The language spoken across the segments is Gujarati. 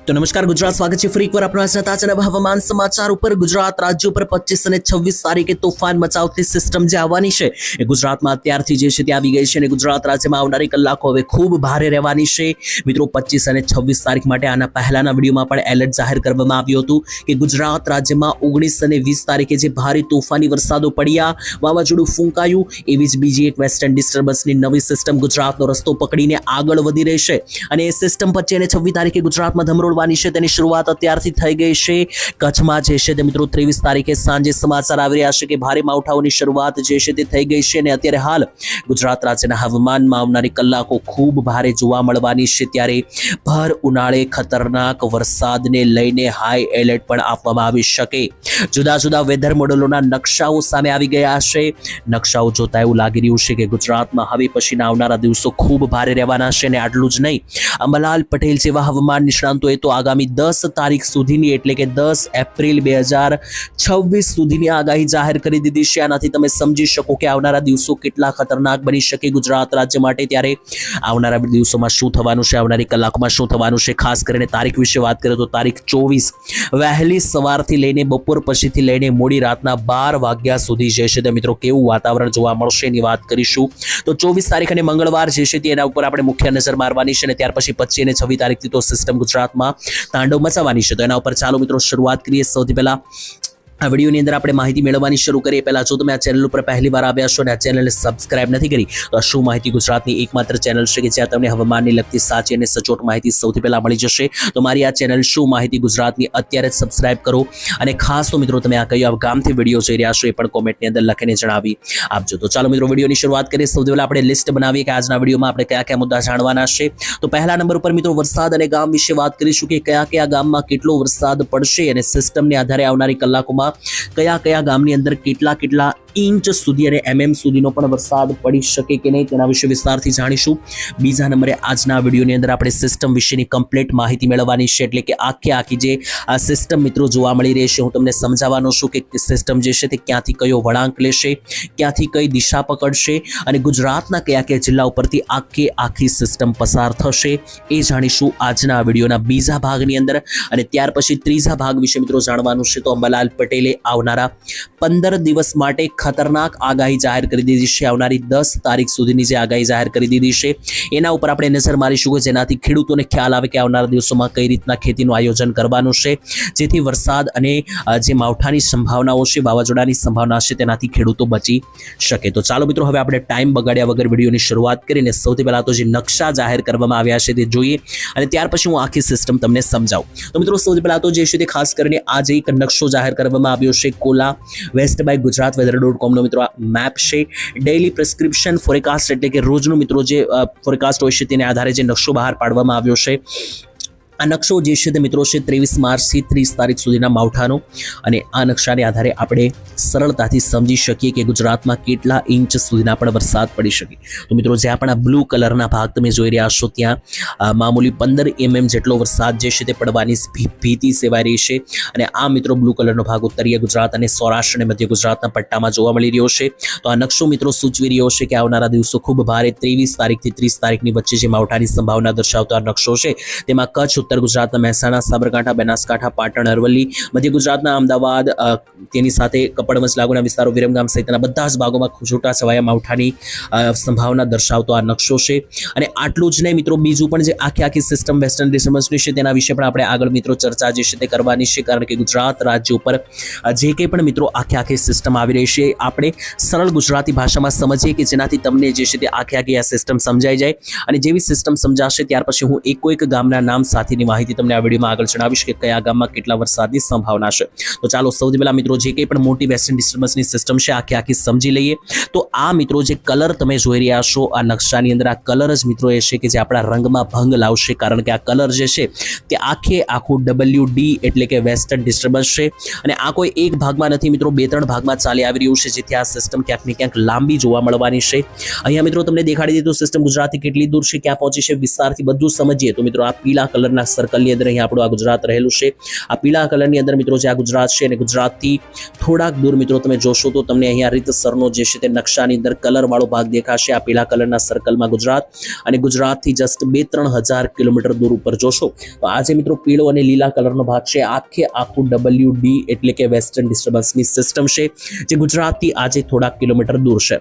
તો નમસ્કાર ગુજરાત, સ્વાગત છે ફરી એકવાર આપણા આજના તાજા હવામાન સમાચાર ઉપર। ગુજરાત રાજ્ય ઉપર 25 અને 26 તારીખે તોફાન મચાવતી સિસ્ટમ જે આવવાની છે એ ગુજરાતમાં અત્યારથી જે છે તે આવી ગઈ છે અને ગુજરાત રાજ્યમાં આવનારી કલાકો હવે ખૂબ ભારે રહેવાની છે મિત્રો। 25 અને 26 તારીખ માટે આના પહેલાના વિડીયોમાં પણ એલર્ટ જાહેર કરવામાં આવ્યું હતું કે ગુજરાત રાજ્યમાં 19 અને 20 તારીખે જે ભારે તોફાની વરસાદો પડ્યા, વાવાઝોડું ફૂંકાયું, એવી જ બીજી એક વેસ્ટર્ન ડિસ્ટર્બન્સની નવી સિસ્ટમ ગુજરાતનો રસ્તો પકડીને આગળ વધી રહી છે અને એ સિસ્ટમ 25 અને 26 તારીખે ગુજરાતમાં ધમરોળવાની છે તેની શરૂઆત અત્યારથી થઈ ગઈ છે। કચ્છમાં જે છે તે મિત્રો 23 તારીખે સાંજે સમાચાર આવી રહ્યા છે કે ભારે માવઠાઓની શરૂઆત જે છે તે થઈ ગઈ છે અને અત્યારે હાલ ગુજરાત રાજ્યના હવામાનમાં આવનારી કલાકો ખૂબ ભારે જોવા મળવાની છે। ત્યારે ભર ઉનાળે ખતરનાક વરસાદને લઈને હાઈ એલર્ટ પણ આપવામાં આવી શકે। જુદા જુદા વેધર મોડેલોના નકશાઓ સામે આવી ગયા છે। નકશાઓ જોતા એવું લાગી રહ્યું છે કે ગુજરાતમાં હવે પછીના આવનારા દિવસો ખૂબ ભારે રહેવાના છે અને આટલું જ નહીં, અંબાલાલ પટેલ જેવા હવામાન નિષ્ણાંતોએ તો આગામી 10 તારીખ સુધીની એટલે કે 10 એપ્રિલ 2026 સુધીની આગાહી જાહેર કરી દીધી છે। આનાથી તમે સમજી શકો કે આવનારા દિવસો કેટલા ખતરનાક બની શકે ગુજરાત રાજ્ય માટે। ત્યારે આવનારા દિવસોમાં શું થવાનું છે, આવનારી કલાકોમાં શું થવાનું છે, ખાસ કરીને તારીખ વિશે વાત કરીએ તો તારીખ 24 વહેલી સવારથી લઈને બપોર પછીથી લઈને મોડી રાતના 12 વાગ્યા સુધી જે છે તે મિત્રો કેવું વાતાવરણ જોવા મળશે એની વાત કરીશું। તો 24 તારીખ અને મંગળવાર જે છે તેના ઉપર આપણે મુખ્ય નજર મારવાની છે અને ત્યાર પછી 25 અને 26 તારીખથી તો સિસ્ટમ ગુજરાતમાં તાંડવ મચાવવાની છે। તો એના ઉપર ચાલો મિત્રો શરૂઆત કરીએ। સૌથી પહેલા આ વિડીયોની અંદર આપણે માહિતી મેળવવાની શરૂ કરીએ। પહેલા જો તમે આ ચેનલ ઉપર પહેલી વાર આવ્યા છો અને આ ચેનલને સબસ્ક્રાઇબ નથી કરી તો આ શું માહિતી ગુજરાતની એકમાત્ર ચેનલ છે કે જ્યાં તમને હવામાનની લગતી સાચી અને સચોટ માહિતી સૌથી પહેલા મળી જશે। તો મારી આ ચેનલ શું માહિતી ગુજરાતની અત્યારે જ સબસ્ક્રાઇબ કરો અને ખાસ તો મિત્રો તમે આ કયા ગામથી વિડીયો જોઈ રહ્યા છો એ પણ કોમેન્ટની અંદર લખીને જણાવી આપજો। તો ચાલો મિત્રો વિડીયોની શરૂઆત કરીએ। સૌથી પહેલા આપણે લિસ્ટ બનાવીએ કે આજના વિડીયોમાં આપણે કયા કયા મુદ્દા જાણવાના છે। તો પહેલા નંબર ઉપર મિત્રો વરસાદ અને ગામ વિશે વાત કરીશું કે કયા કયા ગામમાં કેટલો વરસાદ પડશે અને સિસ્ટમને આધારે આવનારી કલાકોમાં કયા કયા ગામની અંદર કેટલા ઇંચ સુધી અને mm સુધીનો પણ વરસાદ પડી શકે કે નહીં તેના વિશે વિસ્તારથી જાણીશું। બીજા નંબરે આજના વિડીયોની અંદર આપણે સિસ્ટમ વિશેની કમ્પ્લીટ માહિતી મેળવવાની છે, એટલે કે આખી જે આ સિસ્ટમ મિત્રો જોવા મળી રહી છે હું તમને સમજાવવાનો છું કે સિસ્ટમ જે છે તે ક્યાંથી કયો વળાંક લેશે, ક્યાંથી કઈ દિશા પકડશે અને ગુજરાતના કયા જિલ્લા ઉપરથી આખી સિસ્ટમ પસાર થશે એ જાણીશું આજના વિડીયોના બીજા ભાગની અંદર। અને ત્યાર પછી ત્રીજા ભાગ વિશે મિત્રો જાણવાનું છે। તો અંબાલાલ પટેલે આવનારા 15 દિવસ માટે ખતરનાક આગાહી જાહેર કરી દીધી છે। આવનારી 10 તારીખ સુધીની જે આગાહી જાહેર કરી દીધી છે એના ઉપર આપણે નજર મારીશું કે જેનાથી ખેડૂતોને ખ્યાલ આવે કે આવનારા દિવસોમાં કઈ રીતના ખેતીનું આયોજન કરવાનું છે જેથી વરસાદ અને જે માવઠાની સંભાવનાઓ છે, વાવાઝોડાની સંભાવના છે તેનાથી ખેડૂતો બચી શકે। તો ચાલો મિત્રો હવે આપણે ટાઈમ બગાડ્યા વગર વિડીયોની શરૂઆત કરીને સૌથી પહેલા તો જે નકશા જાહેર કરવામાં આવ્યા છે તે જોઈએ અને ત્યાર પછી હું આખી સિસ્ટમ તમને સમજાવું। તો મિત્રો સૌથી પહેલા તો જે છે તે ખાસ કરીને આજે એક નકશો જાહેર કરવામાં આવ્યો છે કોલા વેસ્ટ બાય ગુજરાત weather.com નો મિત્રો આ મેપ છે। ડેઇલી પ્રિસ્ક્રિપ્શન ફોરકાસ્ટ એટલે કે રોજનું મિત્રો જે ફોરકાસ્ટ હોય છે તેને આધારે જે નકશો બહાર પાડવામાં આવ્યો છે। આ નકશો જે છે તે મિત્રો છે 23 માર્ચથી 30 તારીખ સુધીના માવઠાનો અને આ નકશાને આધારે આપણે સરળતાથી સમજી શકીએ કે ગુજરાતમાં કેટલા ઇંચ સુધીના પણ વરસાદ પડી શકે। તો મિત્રો જે આપણા બ્લુ કલરના ભાગ તમે જોઈ રહ્યા છો ત્યાં મામૂલી 15 mm જેટલો વરસાદ જે છે તે પડવાની ભીતિ સેવાઈ રહી છે અને આ મિત્રો બ્લુ કલરનો ભાગ ઉત્તરીય ગુજરાત અને સૌરાષ્ટ્ર અને મધ્ય ગુજરાતના પટ્ટામાં જોવા મળી રહ્યો છે। તો આ નકશો મિત્રો સૂચવી રહ્યો છે કે આવનારા દિવસો ખૂબ ભારે 23 તારીખથી 30 તારીખની વચ્ચે જે માવઠાની સંભાવના દર્શાવતો આ નકશો છે તેમાં કચ્છ, ઉત્તર ગુજરાતના મહેસાણા, સાબરકાંઠા, બનાસકાંઠા, પાટણ, અરવલ્લી, મધ્ય ગુજરાતના અમદાવાદ, તેની સાથે કપડવંજ લાગુના વિસ્તારો, વિરમગામ સહિતના બધા જ ભાગોમાં છૂટા છવાયા માવઠાની સંભાવના દર્શાવતો આ નકશો છે। અને આટલું જ નહીં મિત્રો, બીજું પણ જે આખી સિસ્ટમ વેસ્ટર્ન ડિસ્ટર્બન્સની છે તેના વિશે પણ આપણે આગળ મિત્રો ચર્ચા જે છે તે કરવાની છે, કારણ કે ગુજરાત રાજ્ય ઉપર જે કંઈ પણ મિત્રો આખી સિસ્ટમ આવી રહી છે આપણે સરળ ગુજરાતી ભાષામાં સમજીએ કે જેનાથી તમને જે છે તે આખી આ સિસ્ટમ સમજાઈ જાય અને જેવી સિસ્ટમ સમજાશે ત્યાર પછી હું એક ગામના નામ સાથેની માહિતી તમને આ વિડીયોમાં આગળ જણાવીશ કે કયા ગામમાં કેટલા વરસાદની સંભાવના છે। તો ચાલો સૌથી પહેલા મિત્રો જે કંઈ પણ મોટી વેસ્ટર્ન ડિસ્ટર્બન્સની સિસ્ટમ છે આખી સમજી લઈએ। તો આ મિત્રો જે કલર તમે જોઈ રહ્યા છો આ નકશાની અંદર, આ કલર જ મિત્રો એ છે કે જે આપણા રંગમાં ભંગ લાવશે, કારણ કે આ કલર જે છે તે આખું WD એટલે કે વેસ્ટર્ન ડિસ્ટર્બન્સ છે અને આ કોઈ એક ભાગમાં નથી મિત્રો, 2-3 ભાગમાં ચાલી આવી રહ્યું છે જેથી આ સિસ્ટમ ક્યાંક ને ક્યાંક લાંબી જોવા મળવાની છે। અહીંયા મિત્રો તમને દેખાડી દીધું સિસ્ટમ ગુજરાતથી કેટલી દૂર છે, ક્યાં પહોંચી છે, વિસ્તારથી બધું સમજીએ તો મિત્રો આ પીળા કલરના કલરના સર્કલની અંદર અહીંયા આપણું આ ગુજરાત રહેલું છે। આ પીળા કલરની અંદર મિત્રો જે આ ગુજરાત છે અને ગુજરાતથી થોડાક દૂર મિત્રો તમે જોશો તો તમને અહીંયા રીતસરનો જે છે તે નકશાની અંદર કલરવાળો ભાગ દેખાશે। આ પીળા કલરના સર્કલમાં ગુજરાત અને ગુજરાતથી જસ્ટ 2-3 હજાર કિલોમીટર દૂર ઉપર જોશો તો આ જે મિત્રો પીળો અને લીલા કલરનો ભાગ છે આખું WD એટલે કે વેસ્ટર્ન ડિસ્ટર્બન્સની સિસ્ટમ છે જે ગુજરાતથી આજે થોડાક કિલોમીટર દૂર છે।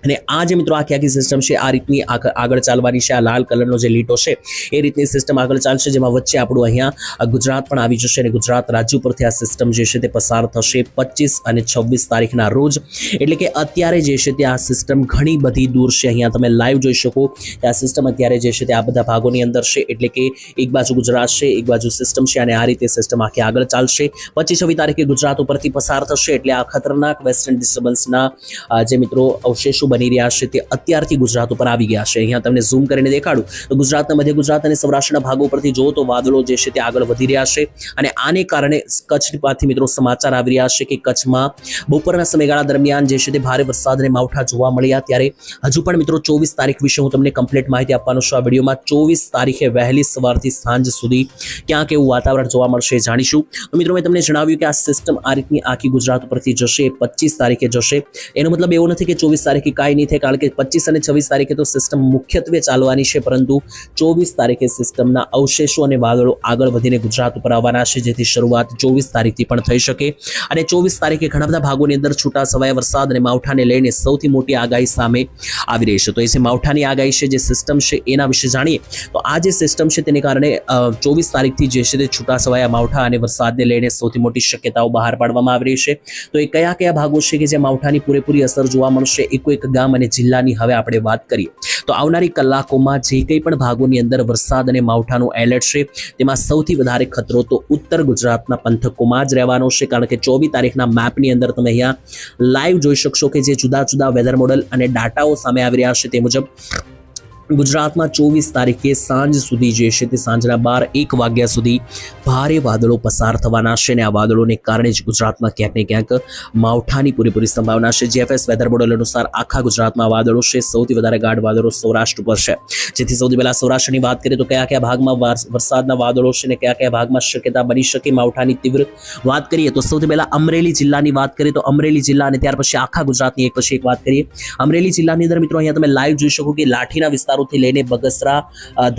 અને આ જે મિત્રો આખી સિસ્ટમ છે આ રીતની આગળ ચાલવાની છે। આ લાલ કલરનો જે લીટો છે એ રીતની સિસ્ટમ આગળ ચાલશે જેમાં વચ્ચે આપણું અહીંયા ગુજરાત પણ આવી જશે અને ગુજરાત રાજ્ય ઉપરથી આ સિસ્ટમ જે છે તે પસાર થશે 25 અને 26 તારીખના રોજ। એટલે કે અત્યારે જે છે તે આ સિસ્ટમ ઘણી બધી દૂર છે। અહીંયા તમે લાઈવ જોઈ શકો કે આ સિસ્ટમ અત્યારે જે છે તે આ બધા ભાગોની અંદર છે એટલે કે એક બાજુ ગુજરાત છે એક બાજુ સિસ્ટમ છે અને આ રીતે સિસ્ટમ આખી આગળ ચાલશે। 25-26 તારીખે ગુજરાત ઉપરથી પસાર થશે એટલે આ ખતરનાક વેસ્ટર્ન ડિસ્ટર્બન્સના જે મિત્રો અવશેષો બની રહ્યા છે તે અત્યારથી ગુજરાત ઉપર આવી ગયા છે। અહીંયા તમને ઝૂમ કરીને દેખાડું તો ગુજરાતના મધ્ય ગુજરાત અને સૌરાષ્ટ્રના ભાગો પરથી જુઓ તો વાદળો જે છે તે આગળ વધી રહ્યા છે અને આને કારણે કચ્છમાંથી મિત્રો સમાચાર આવી રહ્યા છે કે કચ્છમાં બપોરના સમયગાળા દરમિયાન જે છે તે ભારે વરસાદ અને માવઠા જોવા મળ્યા। ત્યારે હજુ પણ મિત્રો 24 તારીખ વિશે હું તમને કમ્પ્લીટ માહિતી આપવાનો છું આ વિડીયોમાં। 24 તારીખે વહેલી સવારથી સાંજ સુધી ક્યાંક એવું વાતાવરણ જોવા મળશે જાણીશું। તો મિત્રો મેં તમને જણાવ્યું કે આ સિસ્ટમ આ રીતની આખી ગુજરાત ઉપરથી જશે 25 તારીખે જશે। એનો મતલબ એવો નથી કે 24 તારીખે કાંઈ નહીં થાય કારણ કે 25 અને 26 તારીખે તો સિસ્ટમ મુખ્યત્વે ચાલવાની છે પરંતુ 24 તારીખે સિસ્ટમના અવશેષો અને વાદળો આગળ વધીને ગુજરાત ઉપર આવવાના છે જેથી શરૂઆત 24 તારીખથી પણ થઈ શકે। અને 24 તારીખે ઘણા બધા ભાગોની અંદર છૂટા છવાયા વરસાદ અને માવઠાને લઈને સૌથી મોટી આગાહી સામે આવી રહી છે। તો એ જે માવઠાની આગાહી છે જે સિસ્ટમ છે એના વિશે જાણીએ તો આ જે સિસ્ટમ છે તેને કારણે 24 તારીખથી જે છે તે છૂટા છવાયા માવઠા અને વરસાદને લઈને સૌથી મોટી શક્યતાઓ બહાર પાડવામાં આવી રહી છે। તો એ કયા કયા ભાગો છે કે જે માવઠાની પૂરેપૂરી અસર જોવા મળશે એક ગામ અને જિલ્લાની હવે આપણે વાત કરીએ તો આવનારી કલાકોમાં જે કંઈ પણ ભાગોની અંદર વરસાદ અને માવઠાનું એલર્ટ છે તેમાં સૌથી વધારે ખતરો તો ઉત્તર ગુજરાતના પંથકોમાં જ રહેવાનો છે કારણ કે 24 તારીખના મેપની અંદર તમે અહીંયા લાઈવ જોઈ શકશો કે જે જુદા જુદા વેધર મોડલ અને ડાટાઓ સામે આવી રહ્યા છે તે મુજબ ગુજરાતમાં 24 તારીખે સાંજ સુધી જે છે તે સાંજના 12-1 વાગ્યા સુધી ભારે વાદળો પસાર થવાના છે અને આ વાદળોને કારણે જ ગુજરાતમાં ક્યાંક ને ક્યાંક માવઠાની પૂરેપૂરી સંભાવના છે। GFS વેધર મોડલ અનુસાર આખા ગુજરાતમાં વાદળો છે સૌથી વધારે ગાઢ વાદળો સૌરાષ્ટ્ર ઉપર છે જેથી સૌથી પહેલા સૌરાષ્ટ્રની વાત કરીએ તો કયા કયા ભાગમાં વરસાદના વાદળો છે અને કયા કયા ભાગમાં શક્યતા બની શકે માવઠાની તીવ્ર વાત કરીએ તો સૌથી પહેલા અમરેલી જિલ્લાની વાત કરીએ તો અમરેલી જિલ્લા અને ત્યાર પછી આખા ગુજરાતની એક પછી એક વાત કરીએ। અમરેલી જિલ્લાની અંદર મિત્રો અહીંયા તમે લાઈવ જોઈ શકો કે લાઠીના વિસ્તાર થી લઈને બગસરા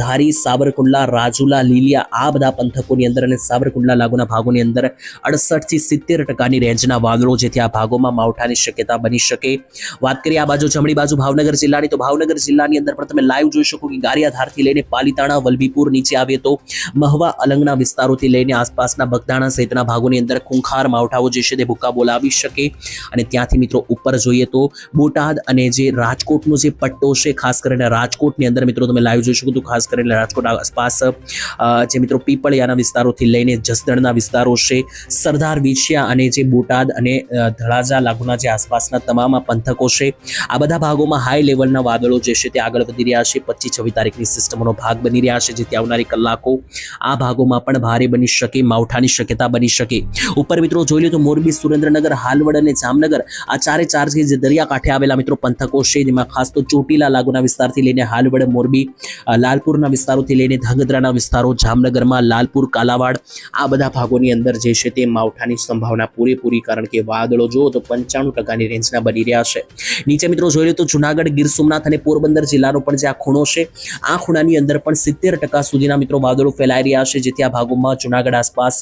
ધારી સાબરકુંડલા રાજુલા લીલિયા આ બધા પંથકોની અંદર અને સાબરકુંડલા લાગુના ભાગોની અંદર 68 થી 70% રેન્જના વાદળો જેથી આ ભાગોમાં માવઠાની શક્યતા બની શકે। વાત કરીએ આ બાજુ જમણી બાજુ ભાવનગર જિલ્લાની તો ભાવનગર જિલ્લાની અંદર પણ તમે લાઈવ જોઈ શકો કે ગારિયાધારથી લઈને પાલીતાણા વલભીપુર નીચે આવે તો મહવા અલંગના વિસ્તારોથી લઈને આસપાસના બગદાણા સહિતના ભાગોની અંદર ખૂંખાર માવઠાઓ જે છે તે ભૂકા બોલાવી શકે। અને ત્યાંથી મિત્રો ઉપર જોઈએ તો બોટાદ અને જે રાજકોટનો જે પટ્ટો છે ખાસ કરીને રાજકોટની અંદર મિત્રો તમે લાઈવ જોઈ શકો તો ખાસ કરીને રાજકોટ આસપાસ જે મિત્રો પીપળિયાના વિસ્તારોથી લઈને જસદણના વિસ્તારો છે સરદાર વિછિયા અને જે બોટાદ અને ધળાજા લાગુના જે આસપાસના તમામ પંથકો છે આ બધા ભાગોમાં હાઈ લેવલના વાદળો જે છે તે આગળ વધી રહ્યા છે। 25-26 તારીખની સિસ્ટમનો ભાગ બની રહ્યા છે જેથી આવનારી કલાકો આ ભાગોમાં પણ ભારે બની શકે માવઠાની શક્યતા બની શકે। ઉપર મિત્રો જોઈ લો તો મોરબી સુરેન્દ્રનગર હાલવડ અને જામનગર આ ચારે ચાર જે દરિયાકાંઠે આવેલા મિત્રો પંથકો છે જેમાં ખાસ તો ચોટીલા લાગુના વિસ્તારથી લઈને હાલવડ મોરબી લાલપુરના વિસ્તારોથી લઈને ધાંગધ્રાના વિસ્તારો જામનગરમાં લાલપુર કાલાવાડ આ બધા ભાગોની અંદર જે છે તે માવઠાની સંભાવના પૂરેપૂરી કારણ કે વાદળો જુઓ તો 95% રેન્જના બની રહ્યા છે। નીચે મિત્રો જોઈ લો તો જુનાગઢ ગીર સોમનાથ અને પોરબંદર જિલ્લાનો પણ જે આ ખૂણો છે આ ખૂણાની અંદર પણ 70% સુધીના મિત્રો વાદળો ફેલાઈ રહ્યા છે જેથી આ ભાગોમાં જુનાગઢ આસપાસ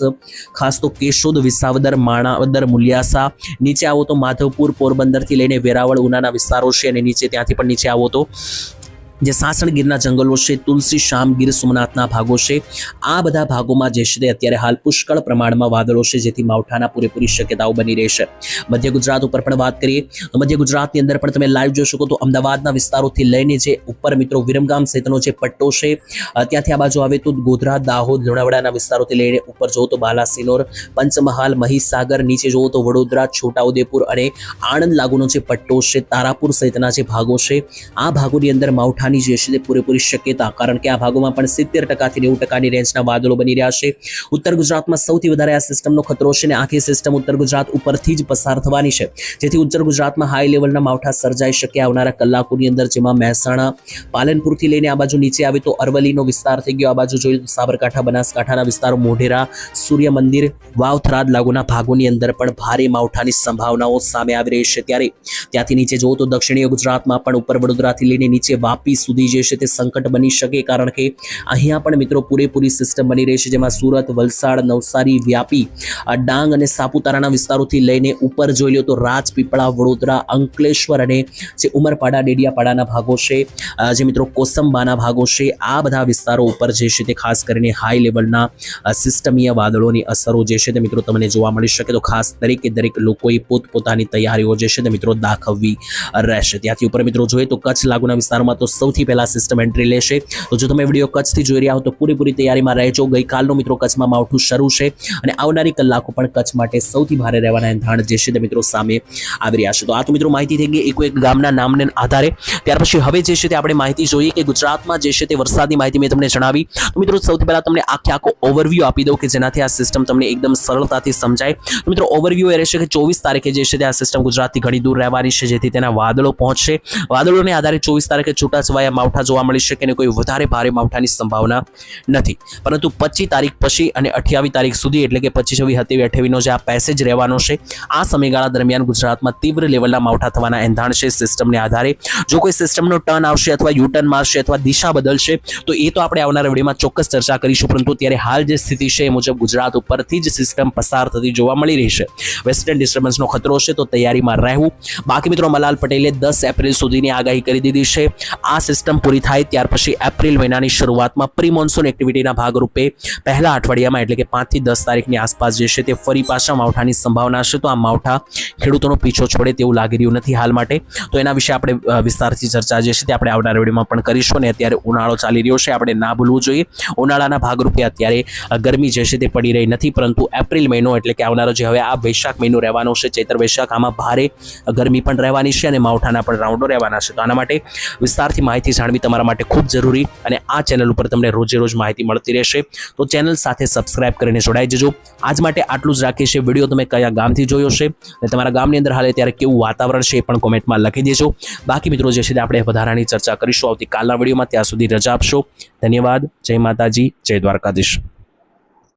ખાસ તો કેશોદ વિસાવદર માણાવદર મુલિયાસા નીચે આવો તો માધવપુર પોરબંદરથી લઈને વેરાવળ ઉનાના વિસ્તારો છે અને નીચે ત્યાંથી પણ નીચે આવો તો જે સાસણગીરના જંગલો છે તુલસી શ્યામ ગીર સોમનાથના ભાગો છે આ બધા ભાગોમાં જે છે અત્યારે હાલ પુષ્કળ પ્રમાણમાં વાદળો છે જેથી માવઠાના પૂરેપૂરી શક્યતાઓ બની રહેશે। મધ્ય ગુજરાત ઉપર પણ વાત કરીએ તો મધ્ય ગુજરાતની અંદર પણ તમે લાઈવ જોઈ શકો તો અમદાવાદના વિસ્તારોથી લઈને જે ઉપર મિત્રો વિરમગામ સહિતનો જે પટ્ટો છે ત્યાંથી આ બાજુ આવે તો ગોધરા દાહોદ લુણાવાડાના વિસ્તારોથી લઈને ઉપર જોવો તો બાલાસિનોર પંચમહાલ મહીસાગર નીચે જોવો તો વડોદરા છોટાઉદેપુર અને આણંદ લાગુનો જે પટ્ટો છે તારાપુર સહિતના જે ભાગો છે આ ભાગોની અંદર માવઠા માવઠાની જે છે તે પૂરેપૂરી શક્યતા, કારણ કે આ ભાગોમાં પણ 70% થી 90% રેન્જના વાદળો બની રહ્યા છે. ઉત્તર ગુજરાતમાં સૌથી વધારે આ સિસ્ટમનો ખતરો છે અને આખી સિસ્ટમ ઉત્તર ગુજરાત ઉપરથી જ પસાર થવાની છે, જેથી ઉત્તર ગુજરાતમાં હાઈ લેવલના માવઠા સર્જાઈ શકે આવનારા કલાકોની અંદર, જેમાં મહેસાણા, પાલનપુરથી લઈને આ બાજુ નીચે આવે તો અરવલ્લીનો વિસ્તાર થઈ ગયો, આ બાજુ જોઈએ તો સાબરકાંઠા, બનાસકાંઠાના વિસ્તારો, મોઢેરા, સૂર્ય મંદિર, વાવ, થરાદ લાગુના ભાગોની અંદર પણ ભારે માવઠાની સંભાવનાઓ સામે આવી રહી છે. ત્યારે ત્યાંથી નીચે જોવો તો દક્ષિણીય ગુજરાતમાં પણ ઉપર વડોદરાથી લઈને નીચે વાપી સુધી જે છે તે સંકટ બની શકે, કારણ કે અહીંયા પણ મિત્રો પૂરેપૂરી સિસ્ટમ બની રહી છે, જેમાં સુરત, વલસાડ, નવસારી, વ્યાપી, ડાંગ અને સાપુતારાના વિસ્તારોથી લઈને ઉપર જોઈ લો તો રાજપીપળા, વડોદરા, અંકલેશ્વર અને જે ઉમરપાડા, ડેડિયાપાડાના ભાગો છે, જે મિત્રો કોસંબાના ભાગો છે, આ બધા વિસ્તારો ઉપર જે છે તે ખાસ કરીને હાઈ લેવલના સિસ્ટમીય વાદળોની અસરો જે છે તે મિત્રો તમને જોવા મળી શકે. તો ખાસ દરેક લોકોએ પોતપોતાની તૈયારીઓ જે છે તે મિત્રો દાખવવી રહેશે. ત્યાંથી ઉપર મિત્રો જોઈએ તો કચ્છ લાગુના વિસ્તારોમાં તો સૌથી પહેલા સિસ્ટમ એન્ટ્રી લેશે. તો જો તમે વિડીયો કચ્છથી જોઈ રહ્યા હો તો પૂરેપૂરી તૈયારીમાં રહેજો. ગઈકાલનો મિત્રો કચ્છમાં માવઠું શરૂ છે અને આવનારી કલાકો પણ કચ્છ માટે સૌથી ભારે રહેવાના એંધાણ જે છે તે મિત્રો સામે આવી રહ્યા છે. તો આ તો મિત્રો માહિતી થઈ ગઈ એક ગામના નામને આધારે. ત્યાર પછી હવે જે છે તે આપણે માહિતી જોઈએ કે ગુજરાતમાં જે છે તે વરસાદની માહિતી મેં તમને જણાવી. તો મિત્રો સૌથી પહેલા તમને આખો ઓવરવ્યૂ આપી દઉં કે જેનાથી આ સિસ્ટમ તમને એકદમ સરળતાથી સમજાય. તો મિત્રો ઓવરવ્યૂ એ રહેશે કે 24 તારીખે જે છે તે આ સિસ્ટમ ગુજરાતથી ઘણી દૂર રહેવાની છે, જેથી તેના વાદળો પહોંચશે. વાદળોને આધારે 24 તારીખે છૂટાછવાયા માવઠા જોવા મળી શકે અને કોઈ વધારે ભારે માવઠાની સંભાવના નથી, પરંતુ 25 તારીખ પછી અને 28 તારીખ સુધી, એટલે કે 25, 26, 27, 28નો જે આ પેસેજ રહેવાનો છે, આ સમયગાળા દરમિયાન ગુજરાતમાં તીવ્ર લેવલના માવઠા થવાના એંધાણ છે સિસ્ટમને આધારે. જો કોઈ સિસ્ટમનો ટર્ન આવશે અથવા યુ ટર્ન મારશે અથવા દિશા બદલશે તો એ તો આપણે આવનારા વિડીયોમાં ચોક્કસ ચર્ચા કરીશું, પરંતુ ત્યારે હાલ જે સ્થિતિ છે એ મુજબ ગુજરાત ઉપરથી જ સિસ્ટમ પસાર થતી જોવા મળી રહી છે. વેસ્ટર્ન ડિસ્ટર્બન્સનો ખતરો છે, તો તૈયારીમાં રહેવું. બાકી મિત્રો મલાલ પટેલે 10 એપ્રિલ સુધીની આગાહી કરી દીધી છે. આ સિસ્ટમ પૂરી થાય ત્યાર પછી એપ્રિલ મહિનાની શરૂઆતમાં પ્રી મોન્સૂન એક્ટિવિટીના ભાગરૂપે પહેલા અઠવાડિયામાં, એટલે કે 5 થી 10 તારીખની આસપાસ જે છે તે ફરી પાછા માવઠાની સંભાવના છે. તો આ માવઠા ખેડૂતોનો પીછો છોડે તેવું લાગી રહ્યું નથી હાલ માટે. તો એના વિશે આપણે વિસ્તારથી ચર્ચા જે છે તે આપણે આવનારા વિડીયોમાં પણ કરીશું. અને અત્યારે ઉનાળો ચાલી રહ્યો છે, આપણે ના ભૂલવું જોઈએ. ઉનાળાના ભાગરૂપે અત્યારે ગરમી જે છે તે પડી રહી નથી, પરંતુ એપ્રિલ મહિનો એટલે કે આવનારો જે હવે આ વૈશાખ મહિનો રહેવાનો છે, ચૈત્ર વૈશાખ, આમાં ભારે ગરમી પણ રહેવાની છે અને માવઠાના પણ રાઉન્ડો રહેવાના છે. તો આના માટે વિસ્તારથી માહિતી જાણવી તમારા માટે ખૂબ જરૂરી, અને આ ચેનલ ઉપર તમને રોજે રોજ માહિતી મળતી રહેશે. તો ચેનલ સાથે સબસ્ક્રાઇબ કરીને જોડાઈ જજો. આજ માટે આટલું જ રાખીએ છીએ. વિડીયો તમે કયા ગામથી જોયો છે અને તમારા ગામની અંદર હાલે ત્યારે કેવું વાતાવરણ છે એ પણ કોમેન્ટમાં લખી દેજો. બાકી મિત્રો જે છે તે આપણે વધારાની ચર્ચા કરીશું આવતીકાલના વિડીયોમાં. ત્યાં સુધી રજા આપશો. ધન્યવાદ. જય માતાજી, જય દ્વારકાધીશ.